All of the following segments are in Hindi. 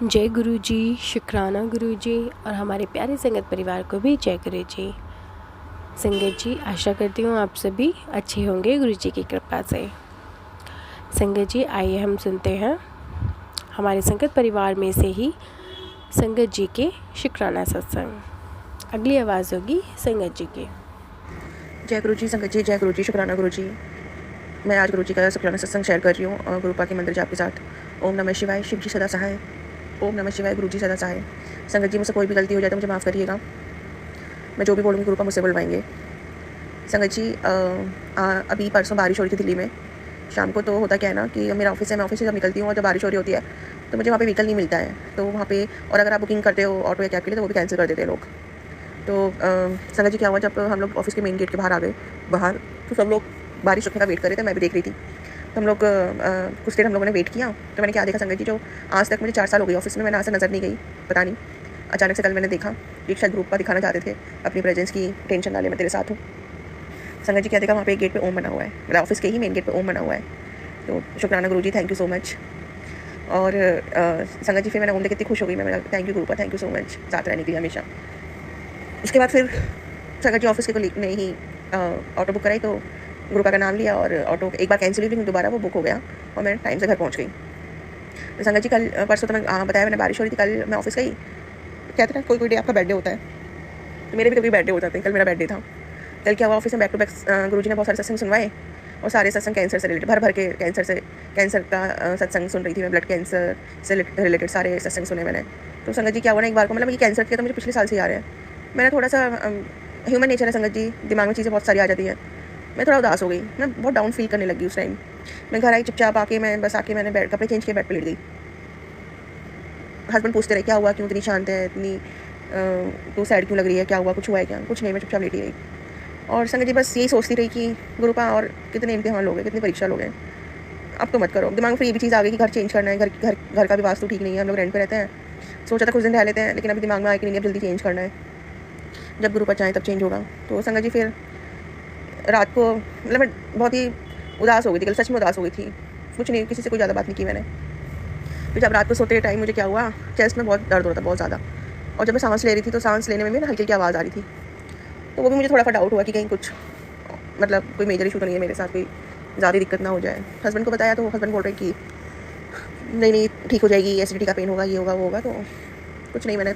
जय गुरु जी, शुक्राना गुरु जी और हमारे प्यारे संगत परिवार को भी जय गुरु जी। संगत जी, आशा करती हूँ आप सभी अच्छे होंगे गुरु जी की कृपा से। संगत जी, आइए हम सुनते हैं हमारे संगत परिवार में से ही संगत जी के शुक्राना सत्संग। अगली आवाज़ होगी संगत जी की। जय गुरु जी, संगत जी, जय गुरु जी, शुक्राना गुरु जी। मैं आज गुरु जी का शुक्राना सत्संग शेयर कर रही हूँ गुरुपा के मंदिर जाप के साथ। ओम नमः शिवाय, शिव जी सदा सहाय। ओम नमः शिवाय, गुरु जी सदा सहाय। संगत जी, मुझसे कोई भी गलती हो जाए तो मुझे माफ़ करिएगा। मैं जो भी बोलूँगी गुरुपा मुझसे बुलवाएंगे। संगत जी, अभी परसों बारिश हो रही थी दिल्ली में शाम को। तो होता क्या है ना कि मेरा ऑफिस है, मैं ऑफिस से जब निकलती हूँ और जब बारिश हो रही होती है तो मुझे वहाँ पे व्हीकल नहीं मिलता है। तो वहाँ पे, और अगर आप बुकिंग करते हो ऑटो या कैब के लिए तो वो भी कैंसिल कर देते हैं लोग। तो संगत जी, क्या हुआ, जब हम लोग ऑफिस के मेन गेट के बाहर आ गए तो सब लोग बारिश रुकने का वेट कर रहे थे। मैं भी देख रही थी। तो हम लोग कुछ देर हम लोगों ने वेट किया। तो मैंने क्या देखा संगत जी, जो आज तक मुझे 4 साल हो गई ऑफिस में, मैंने आज से नज़र नहीं गई, पता नहीं अचानक से कल मैंने देखा कि शायद ग्रुप पर दिखाना चाहते थे अपनी प्रेजेंस की, टेंशन डाले मैं तेरे साथ हूँ। संगत जी, क्या देखा, वहाँ पे एक गेट पे ओम बना हुआ है, मेरा ऑफिस के ही मेन गेट पे ओम बना हुआ है। तो शुक्राना गुरु जी, थैंक यू सो मच। और संगत जी, फिर मैंने ओम देख कितनी खुश हो गई। मैं thank you गुरुपा, thank you so much साथ रहने के लिए हमेशा। उसके बाद फिर संगत जी ऑफिस के कलीग ने ही ऑटो बुक कराई। तो गुरुपा का नाम लिया और ऑटो एक बार कैंसिल हुई, लेकिन दोबारा वो बुक हो गया और मैं टाइम से घर पहुंच गई। तो संगत जी, कल परसों तो मैं बताया मैंने, बारिश हो रही थी, कल मैं ऑफिस गई। कहते हैं कोई डे आपका बर्थडे होता है, तो मेरे भी कभी बर्थडे हो जाते हैं। कल मेरा बर्थडे था। कल क्या हुआ, ऑफिस में बैक टू बैक गुरु जी ने बहुत सारे सत्संग सुनवाए और सारे सत्संग कैंसर से रिलेटेड, भर भर के कैंसर का सत्संग सुन रही थी मैं। ब्लड कैंसर से रिलेटेड सारे सत्संग सुने मैंने। तो संगत जी, क्या हुआ ना, एक बार को, मतलब ये कैंसर किया तो मुझे पिछले साल से ही आ रहा है। मैंने थोड़ा सा ह्यूमन नेचर है संगत जी, दिमाग में चीज़ें बहुत सारी आ जाती हैं। मैं थोड़ा उदास हो गई, मैं बहुत डाउन फील करने लगी उस टाइम। मैं घर आई चुपचाप आके, मैं बस आके मैंने कपड़े चेंज किए, बेड पर लेट गई। हस्बैंड पूछते रहे क्या हुआ, क्यों इतनी शांत है, इतनी तो सैड क्यों लग रही है, क्या हुआ, कुछ हुआ है क्या? कुछ नहीं, मैं चुपचाप लेटी रही। और संगत जी, बस यही सोचती रही कि गुरुपा और कितने इम्तिहान लोगे, कितनी परीक्षा लोगे, अब तो मत करो। दिमाग में फिर ये भी चीज़ आ गई कि घर चेंज करना है, घर का भी वास्तु ठीक नहीं है, हम लोग रेंट पे रहते हैं। सोचा था कुछ दिन रह लेते हैं, लेकिन अभी दिमाग में आया कि नहीं, अब जल्दी चेंज करना है, जब गुरुपा चाहें तब चेंज होगा। तो संगत जी, फिर रात को, मतलब मैं बहुत ही उदास हो गई थी कल, सच में उदास हो गई थी। कुछ नहीं, किसी से कोई ज़्यादा बात नहीं की मैंने। फिर जब रात को सोते टाइम मुझे क्या हुआ, चेस्ट में बहुत दर्द हो रहा था, बहुत ज़्यादा। और जब मैं सांस ले रही थी तो सांस लेने में भी ना हल्की हल्की आवाज़ आ रही थी। तो वो भी मुझे थोड़ा सा डाउट हुआ कि कहीं कुछ, मतलब कोई मेजर इशू तो नहीं है मेरे साथ, कोई ज़्यादा दिक्कत ना हो जाए। हस्बैंड को बताया तो हस्बैंड बोल रहे कि नहीं ठीक हो जाएगी, एसिडिटी का पेन होगा, ये होगा वो होगा। तो कुछ नहीं, मैंने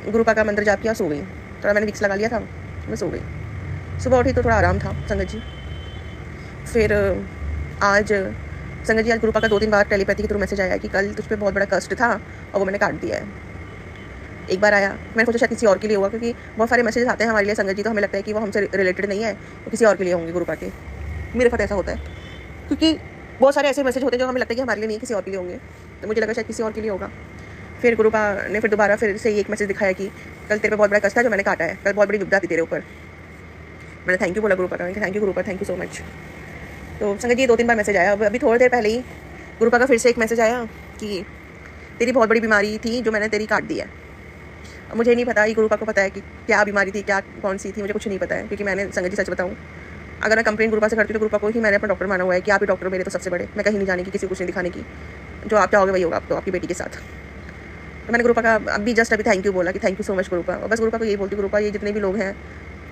गुरुपा का मंत्र जाप किया, सो गई। थोड़ा मैंने विक्स लगा लिया था, मैं सो गई। सुबह उठी तो थोड़ा आराम था संगत जी। फिर आज संगत जी, आज गुरुपा का 2-3 बार टेलीपैथी के थ्रू मैसेज आया कि कल तुझ पे बहुत बड़ा कष्ट था और वो मैंने काट दिया है। एक बार आया, मैंने सोचा शायद किसी और के लिए होगा, क्योंकि बहुत सारे मैसेज आते हैं हमारे लिए संगत जी, तो हमें लगता है कि वो हमसे रिलेटेड नहीं है, तो किसी और के लिए होंगे गुरुपा के। मेरे साथ ऐसा होता है, क्योंकि बहुत सारे ऐसे मैसेज होते हैं जो हमें लगता है कि हमारे लिए नहीं, किसी और के लिए होंगे। तो मुझे लगा शायद किसी और के लिए होगा। फिर गुरुपा ने फिर दोबारा फिर से एक मैसेज दिखाया कि कल तेरे पे बहुत बड़ा कष्ट था जो मैंने काटा है, कल बहुत बड़ी विपदा थी तेरे ऊपर। मैंने थैंक यू बोला गुरुपा का, thank you गुरुपा, thank you so much. तो संगत जी, 2-3 बार मैसेज आया। अभी थोड़ी देर पहले ही गुरुपा का फिर से एक मैसेज आया कि तेरी बहुत बड़ी बीमारी थी जो मैंने तेरी काट दी है। मुझे नहीं पता, ये गुरुपा को पता है कि क्या बीमारी थी, क्या कौन सी थी, मुझे कुछ नहीं पता है। क्योंकि मैंने संगत जी, सच बताऊँ, अगर मैं कंप्लेंट गुरुपा से करती हूँ तो गुरुपा को ही मैंने अपना डॉक्टर माना हुआ है कि आप ही डॉक्टर मेरे तो सबसे बड़े, मैं कहीं नहीं जाने की, किसी को कुछ नहीं दिखाने की, जो आप चाहोगे वही होगा आप तो आपकी बेटी के साथ। तो मैंने गुरुपा का अभी जस्ट अभी थैंक यू बोला कि थैंक यू सो मच गुरुपा। और बस गुरुपा को यही बोलती, गुरुपा ये जितने भी लोग हैं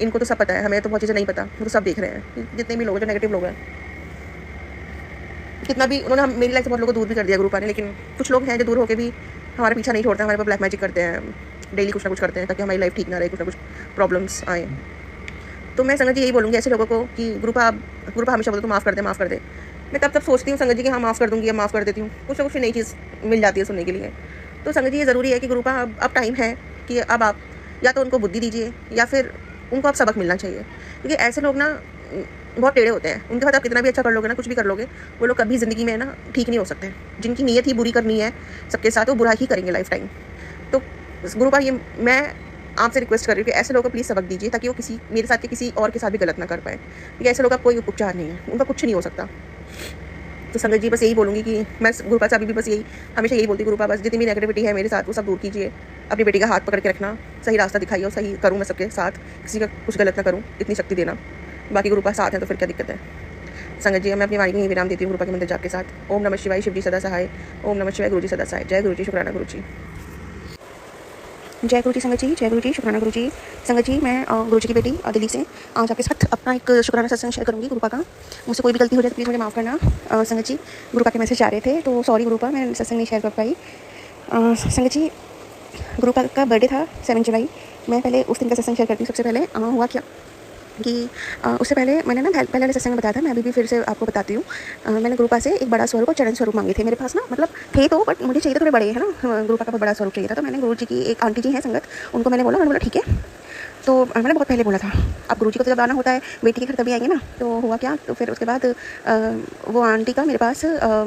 इनको तो सब पता है, हमें तो बहुत चीज़ें नहीं पता, वो तो सब देख रहे हैं। जितने भी लोग जो नेगेटिव लोग हैं, कितना भी उन्होंने मेरी लाइफ से बहुत लोगों को दूर भी कर दिया गुरुपा ने, लेकिन कुछ लोग हैं जो दूर होकर भी हमारा पीछा नहीं छोड़ते, हमारे पर ब्लैक मैजिक करते हैं, डेली कुछ ना कुछ करते हैं ताकि हमारी लाइफ ठीक ना रहे, कुछ ना कुछ प्रॉब्लम्स आए। तो मैं संगत जी यही बोलूँगी ऐसे लोगों को कि गुरुपा हमेशा बोलते तो माफ़ कर दे, माफ़ कर दे। मैं तब सोचती हूँ संगत जी कि हाँ माफ़ कर दूँगी, अब माफ़ कर देती हूँ, कुछ ना कुछ नई चीज़ मिल जाती है सुनने के लिए। तो संगत जी, ये ज़रूरी है कि गुरुपा अब टाइम है कि अब आप या तो उनको बुद्धि दीजिए या फिर उनको अब सबक मिलना चाहिए। क्योंकि ऐसे लोग ना बहुत टेढ़े होते हैं, उनके साथ आप कितना भी अच्छा कर लोगे ना, कुछ भी कर लोगे, वो लोग कभी ज़िंदगी में ना ठीक नहीं हो सकते। जिनकी नीयत ही बुरी करनी है सबके साथ, वो बुरा ही करेंगे लाइफ टाइम। तो गुरुपा, ये मैं आपसे रिक्वेस्ट कर रही हूँ कि ऐसे लोगों को प्लीज़ सबक दीजिए, ताकि वो मेरे साथ के किसी और के साथ भी गलत ना कर पाए। क्योंकि ऐसे लोग का कोई उपचार नहीं है, उनका कुछ नहीं हो सकता। तो संगत जी, बस यही बोलूँगी कि मैं गुरुपा से अभी भी बस यही हमेशा यही बोलती, गुरुपा बस जितनी भी नेगेटिविटी है मेरे साथ वो सब दूर कीजिए, अपनी बेटी का हाथ पकड़ के रखना, सही रास्ता दिखाइए और सही करूँ मैं सबके साथ, किसी का कुछ गलत ना करूँ, इतनी शक्ति देना। बाकी गुरुपा साथ है तो फिर क्या दिक्कत है। संगत जी, मैं अपनी वाणी को यहीं विराम देती हूँ गुरुपा के मंत्र जाप के साथ। ओम नमः शिवाय, शिव जी सदा सहाय। ओम नमः शिवाय, गुरु जी सदा सहाय। जय गुरु जी, शुक्राना गुरु जी। जय गुरु जी संगत जी, जय गुरु जी, शुक्राना गुरु जी। संगत जी, मैं गुरु जी की बेटी दिल्ली से आज आपके साथ अपना एक शुक्राना सत्संग शेयर करूँगी गुरुपा का। मुझसे कोई भी गलती हो जाए तो प्लीज़ मुझे माफ़ करना। संगत जी, गुरुपा के मैसेज आ रहे थे तो सॉरी गुरुपा, मैं सत्संग नहीं शेयर कर पाई। संगत जी, गुरुपा का बर्थडे था 7 जुलाई। मैं पहले उस दिन का सत्संग शेयर करती हूँ। सबसे पहले हुआ क्या कि उससे पहले मैंने ना पहले वाले सत्संग में बताया था, मैं अभी भी फिर से आपको बताती हूँ। मैंने गुरुपा से एक बड़ा स्वरूप और चरण स्वरूप मांगे थे। मेरे पास ना मतलब थे तो, बट मुझे चाहिए तो थोड़े बड़े है ना। गुरुपा का बहुत बड़ा स्वरूप चाहिए था, तो मैंने गुरु जी की एक आंटी जी हैं संगत, उनको मैंने बोला ठीक है। तो मैंने बहुत पहले बोला था, अब गुरु जी को तो जब आना होता है बेटी के घर तभी आएंगे ना। तो हुआ क्या, तो फिर उसके बाद वो आंटी का मेरे पास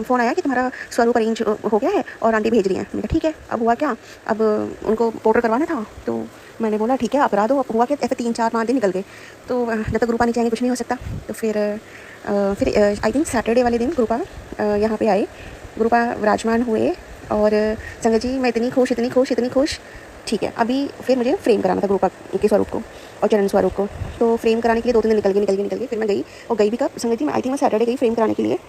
फ़ोन आया कि तुम्हारा स्वरूप अरेंज हो गया है और आंटी भेज रही हैं। मैंने कहा ठीक है। अब हुआ क्या, अब उनको पोर्टर करवाना था, तो मैंने बोला ठीक है आप करा दो। अब हुआ क्या, ऐसे 3-4-5 दिन निकल गए। तो जब तक ग्रुपा नहीं चाहेंगे कुछ नहीं हो सकता। तो फिर आई थिंक सैटरडे वाले दिन ग्रुपा यहाँ पे आए, ग्रुपा विराजमान हुए। और संगत जी, मैं इतनी खुश। ठीक है, अभी फिर मुझे फ्रेम कराना था ग्रुपा के स्वरूप को और चरण स्वरूप को। तो फ्रेम कराने के लिए 2 दिन निकल गए। फिर मैं गई, और गई भी कब संगत जी, आई थिंक मैं सैटरडे गई फ्रेम कराने के लिए।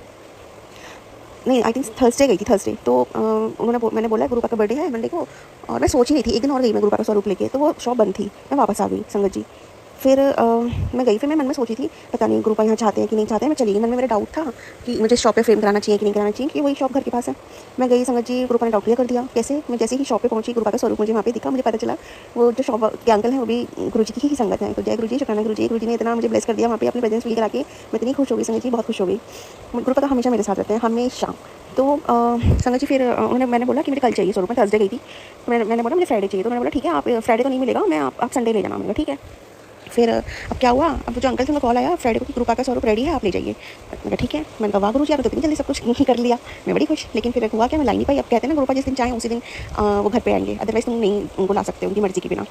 नहीं, आई थिंक थर्सडे गई थी, थर्सडे। तो मैंने बोला गुरुपा का बर्थडे है मंडे को, और मैं सोच ही रही थी एक दिन और गई मैं गुरुपा का स्वरूप लेके, तो वो शॉप बंद थी। मैं वापस आ गई संगत जी। फिर मैं गई, फिर मैं मन में सोची थी पता नहीं गुरुपा यहाँ चाहते हैं कि नहीं चाहते हैं। मैं चली गई, मन में मेरा डाउट था कि मुझे शॉप पे फ्रेम कराना चाहिए कि नहीं कराना चाहिए, कि वही शॉप घर के पास है। मैं गई संगत जी, गुरुपा ने डाउट क्लियर कर दिया। कैसे, मैं जैसे ही शॉप पे पहुंची, गुरुपा का स्वरूप मुझे वहाँ पे दिखा। मुझे पता चला वो जो शॉप के अंकल हैं वो भी गुरु जी की ही संगत है। तो जय गुरु जी, शुक्राना गुरु जी। गुरु जी ने इतना मुझे ब्लेस कर दिया वहाँ पे अपनी प्रेजेंस फील करा के। मैं इतनी खुश हो गई संगत जी, बहुत खुश हो गई। गुरुपा तो हमेशा मेरे साथ रहते हैं, हमेशा। तो संगत जी, फिर मैंने बोला कि मुझे कल चाहिए स्वरूप। मैं थर्सडे गई थी, तो मैंने बोला मुझे फ्राइडे चाहिए। तो मैंने बोला ठीक है, आप फ्राइडे तो नहीं मिलेगा, मैं आप संडे ले जाना। मैंने कहा ठीक है। फिर अब क्या हुआ, अब जो अंकल से उनका कॉल आया फ्राइडे को कि गुरुपा का स्वरूप रेडी है, आप ले जाइए। मैंने कहा ठीक है। मैंने कहा वाह गुरु जी, आप तो इतनी जल्दी सब कुछ कर लिया, मैं बड़ी खुश। लेकिन फिर हुआ क्या, मैं ला नहीं पाई। अब कहते हैं ना गुरुपा जिस दिन चाहें उसी दिन वो घर पे आएंगे, अदरवाइज तुम नहीं उनको ला सकते उनकी मर्जी के बिना।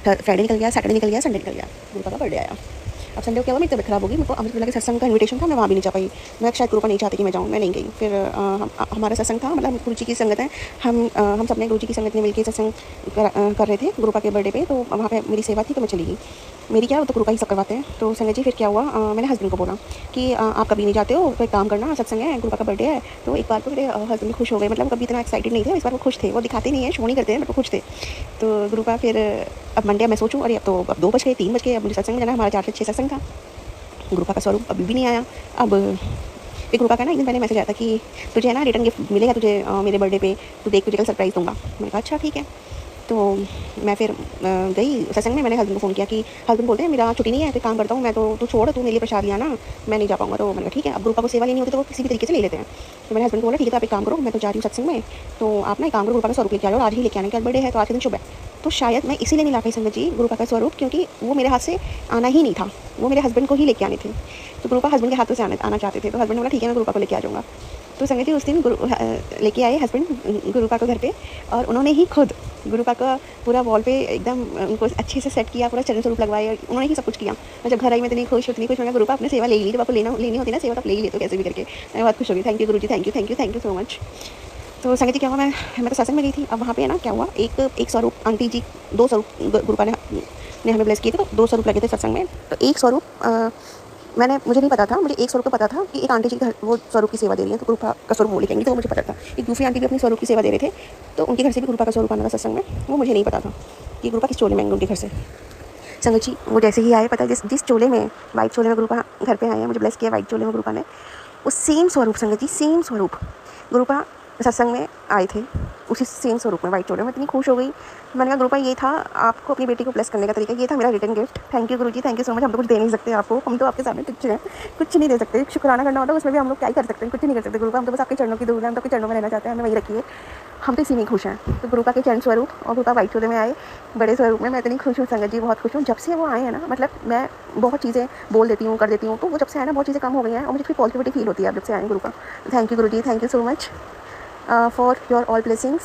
फ्राइडे निकल गया, सैटरडे निकल गया, संडे निकल गया, गुरुपा का बर्थडे आया। अब संडे को क्या हुआ, मेरी तबियत खराब होगी। मेरे को अमृत वेला के सत्संग का इन्विटेशन था, मैं वहाँ भी नहीं जा पाई। मैं शायद गुरुपा नहीं चाहती कि मैं जाऊँ, मैं नहीं गई। फिर हमारा सत्संग था, मतलब गुरु जी की संगत है, हम सब ने गुरु जी की संगत ने मिलकर सत्संग कर रहे थे गुरुपा के बर्थडे पे। तो वहाँ पे मेरी सेवा थी, तो मैं चली गई। मेरी क्या, तो गुरुपा ही सब करवाते हैं। तो संगत जी, फिर क्या हुआ, मैंने हस्बैंड को बोला कि आप कभी नहीं जाते हो, तो एक काम करना, सत्संग है, गुरुपा का बर्थडे है। तो एक बार तो मेरे हस्बैंड खुश हो गए, मतलब कभी इतना एक्साइटेड नहीं थे, इस बार वो खुश थे। वो दिखाते नहीं है, शो नहीं करते हैं, बट वो खुश थे। तो गुरुपा फिर अब मंडे मैं सोचूं, अरे अब 2 बज गए, 3 बज गए, अब मुझे सत्संग में जाना। हमारा 4 से 6 सत्संग था। गुरुपा का स्वरूप अभी भी नहीं आया। अब फिर गुरुपा का ना एक दिन पहले मैसेज आया था कि तुझे है ना रिटर्न गिफ्ट मिलेगा तुझे मेरे बर्थडे पे, तू देख तुझे कल सरप्राइज़ दूंगा। मैंने कहा अच्छा ठीक है। तो मैं फिर गई सत्संग में। मैंने हस्बैंड को फ़ोन किया कि हस्बैंड बोलते हैं मेरा छुट्टी नहीं है, तो काम करता हूँ मैं, तो तू छोड़, तू मेरे लिए प्रसाद लिया ना, मैं नहीं जा पाऊँगा। तो मैंने कहा ठीक है। अब गुरुपा को सेवा लेनी होती तो वो किसी भी तरीके से ले लेते हैं। तो मैंने हस्बैंड को बोला ठीक है, तो आप एक काम करो, मैं तो जा रही हूँ सत्संग में, तो आप ना एक काम करो, गुरुपा का स्वरूप लेके आ जाओ, आज ही लेके आने का बर्थडे है, तो आज के दिन शुभ है। तो शायद मैं इसीलिए नहीं ला पाई संगत जी गुरुपा का स्वरूप, क्योंकि वो मेरे हाथ से आना ही नहीं था, वो मेरे हस्बैंड को ही लेके आने थे। तो गुरुपा हस्बैंड के हाथों से आना चाहते थे। तो हस्बैंड ने बोला ठीक है, मैं गुरुपा को लेके आ जाऊँगा। तो संगत जी उस दिन लेके आए हस्बैंड गुरुपा को घर पे, और उन्होंने ही खुद गुरुपा का पूरा वॉल पे एकदम उनको अच्छे से सेट किया, पूरा चरण स्वरूप लगवाए, उन्होंने ही सब कुछ किया। मैं जब घर आई मैं इतनी खुश मैं गुरुपा अपने सेवा ले ली, जब आपको लेनी होती ना सेवा, तो आप ले ही लेते हो कैसे भी करके। मैं बहुत खुश हो गई। Thank you Guru ji, thank you so much. तो संगत जी क्या हुआ, मैं तो सत्संग में गई थी। अब वहाँ पे ना क्या हुआ, एक स्वरूप आंटी जी, 2 स्वरूप गुरुपा ने हमें ब्लेस किए थे, तो 2 स्वरूप लगे थे सत्संग में। तो एक स्वरूप मुझे नहीं पता था, मुझे एक स्वरूप को पता था कि एक आंटी जी घर वो स्वरूप की सेवा दे रही है, तो गुरुपा का स्वरूप वो लेके आएंगे, तो वो मुझे पता था। एक दूसरी आंटी भी अपनी स्वरूप की सेवा दे रहे थे, तो उनके घर से भी गुरुपा का स्वरूप आना था सत्संग में। वो मुझे नहीं पता था कि गुरुपा किस चोले में आएंगे उनके घर से। संगत जी वो जैसे ही आए, पता है जिस चोले में, वाइट चोले में गुरुपा घर पे आए हैं, मुझे ब्लेस किया वाइट चोले में गुरुपा ने, वो सेम स्वरूप संगत जी, सेम स्वरूप गुरुपा सत्संग में आए थे, उसी सेम स्वरूप में वाइट चोले में। इतनी खुश हो गई। मैंने कहा गुरुपा ये था आपको अपनी बेटी को ब्लेस करने का तरीका, ये था मेरा रिटर्न गिफ्ट। थैंक यू गुरुजी, थैंक यू सो मच। हम तो कुछ दे नहीं सकते आपको, हम तो आपके सामने तुच्छ हैं, कुछ नहीं दे सकते। शुक्राना करना होता है, उसमें भी हम लोग क्या ही कर सकते हैं, कुछ नहीं कर सकते। गुरुपा हम तो बस आपके चरणों की दूर है, हम तो आपके चरणों में रहना चाहते हैं, हमें वही रखिए, हम तो इसी में खुश हैं। तो गुरुपा के चरण स्वरूप और गुरुपा वाइट चोले में आए, बड़े स्वरूप में। मैं इतनी खुश हूँ संगत जी, बहुत खुश हूँ। जब से वो आए हैं ना, मतलब मैं बहुत चीज़ें बोल देती हूँ, कर देती हूँ, तो वो जब से आए ना बहुत चीज़ें कम हो गई हैं, और मुझे कोई पॉजिटिविटी फील होती है जब से आए गुरुपा। थैंक यू गुरुजी, thank you so much for your all blessings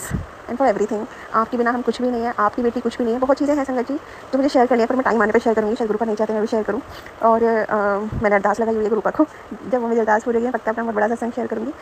and for everything. आपके बिना हम कुछ भी नहीं है, आपकी बेटी कुछ भी नहीं है। बहुत चीज़ें हैं संगत जी जो मुझे शेयर करनी है, पर मैं टाइम आने पर शेयर करूँगी। शायद गुरुपा नहीं चाहते मैं भी शेयर करूँ। और मैंने अरदास लगाई हुई है गुरुपा को, जब वो मेरी अरदास पूरी है पक्का अपना बहुत बड़ा सत्संग शेयर करूँगी।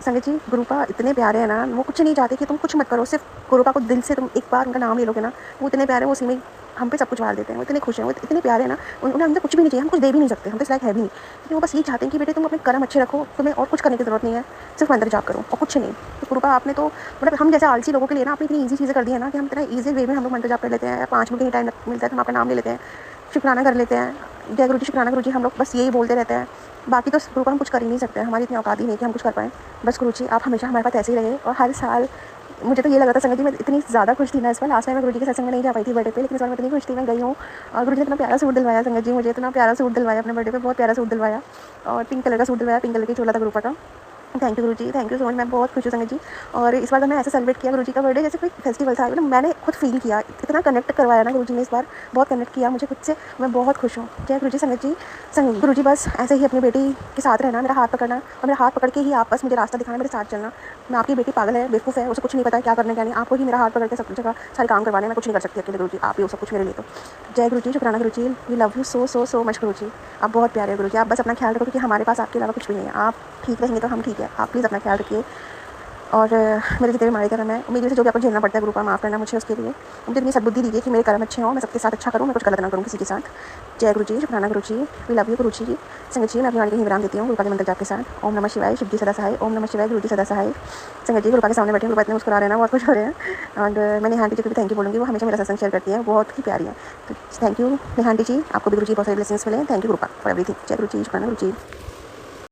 संगत जी गुरुपा इतने प्यारे हैं ना, वो कुछ नहीं चाहते कि तुम कुछ मत करो, सिर्फ गुरुपा को दिल से तुम एक बार उनका नाम ले लोगे ना, वो इतने प्यारे, वो उसी में हम पे सब कुछ वार देते हैं। वो इतने खुश हैं, वो इतने प्यारे हैं ना, उन्हें हमसे कुछ भी नहीं चाहिए, हम कुछ दे भी नहीं सकते, हम तो इस लायक है भी नहीं। लेकिन वो बस ये चाहते हैं कि बेटे तुम अपने कर्म अच्छे रखो, तुम्हें और कुछ करने की ज़रूरत नहीं है, सिर्फ अंदर जाप करो और कुछ नहीं। तो कृपा आपने तो मतलब हम जैसे आलसी लोगों के लिए ना आपने इतनी ईजी चीज़ें कर दी है ना कि हम इतना ईजी वे में हम लोग मंत्र जाप कर लेते हैं, 5 मिनट ही टाइम मिलता है तो हम आपका नाम ले लेते हैं, शुक्राना कर लेते हैं, जय गुरु जी, शुक्राना गुरु जी, हम लोग बस यही बोलते रहते हैं। बाकी तो गुरु को हम कुछ कर ही नहीं सकते, हमारी इतनी औकात ही नहीं कि हम कुछ कर पाएँ। बस गुरु जी आप हमेशा हमारे पास ऐसे ही रहे। और हर साल मुझे तो ये लगा था संगत जी, मैं इतनी ज़्यादा खुश थी ना इस बार, लास्ट टाइम मैं गुरु जी के सत्संग में नहीं जा पाई थी बर्थडे पे, लेकिन इस बार मैं इतनी खुश थी, मैं गई हूँ और गुरु जी ने इतना प्यारा सूट दिलवाया संगत जी, मुझे इतना प्यारा सूट दिलवाया अपने बर्थडे पे, बहुत प्यारा सूट दिलवाया और पिंक कलर का सूट दिलवाया, पिंक कलर की चोला था गुरुपा का। थैंक यू गुरुजी, थैंक यू सो मच, मैं बहुत खुश हूँ संगत जी। और इस बार तो मैं ऐसे सेलिब्रेट किया गुरुजी का बर्थडे जैसे कोई फेस्टिवल था, मतलब मैंने खुद फील किया, इतना कनेक्ट करवाया ना गुरुजी ने इस बार, बहुत कनेक्ट किया मुझे खुद से, मैं बहुत खुश हूँ। जय गुरुजी संगत जी। गुरुजी बस ऐसे ही अपनी बेटी के साथ रहना, मेरा हाथ पकड़ना और मेरा हाथ पकड़ के ही आप बस मुझे रास्ता दिखाना, मेरे साथ चलना। मैं आपकी बेटी पागल है, बेवकूफ़ है, उसे कुछ नहीं पता है क्या करने क्या नहीं, आपको ही मेरा हाथ पकड़ के सब जगह सारे काम करवाने, मैं कुछ नहीं कर सकती अकेले गुरुजी, आप ही हो सब कुछ मेरे लिए। तो जय गुरुजी, शुक्राना गुरुजी, we love you so so so much गुरुजी, आप बहुत प्यारे हो गुरुजी। आप बस अपना ख्याल रखो क्योंकि हमारे पास आपके अलावा कुछ भी नहीं है, आप ठीक रहेंगे तो हम ठीक है, आप प्लीज़ अपना ख्याल रखिए। और मेरे जितने भी हमारे कर्म है, मेरी वजह से जो भी आपको झेलना पड़ता है गुरुपा माफ़ करना मुझे उसके लिए, मुझे इतनी सद्बुद्धि दीजिए कि मेरे कर्म अच्छे हों, मैं सबके साथ अच्छा करूँ, मैं कुछ गलत ना करूँ किसी के साथ। जय गुरु जी, शुक्राना गुरु जी, वी लव यू गुरु जी। संगत जी मैं अपनी वाणी का विराम देती हूँ गुरुपा के मंत्र जाप के साथ। ओम नमः शिवाय, शिव जी सदा सहाय, ओम नमः शिवाय, गुरु जी सदा सहाय। संगत जी गुरुपा के सामने बैठे गुरुपा इतने मुस्कुरा रहे हैं ना, बहुत खुश हो रहे हैं। और मैं नेहांटी जी को भी थैंक यू बोलूँगी, वो हमेशा मेरा सत्संग शेयर करती है, बहुत ही प्यारी है। तो थैंक यू नेहांटी जी, आपको भी गुरु जी बहुत सारे ब्लेसिंग्स मिले। Thank you गुरुपा for everything. जय गुरु जी, शुक्राना गुरु जी।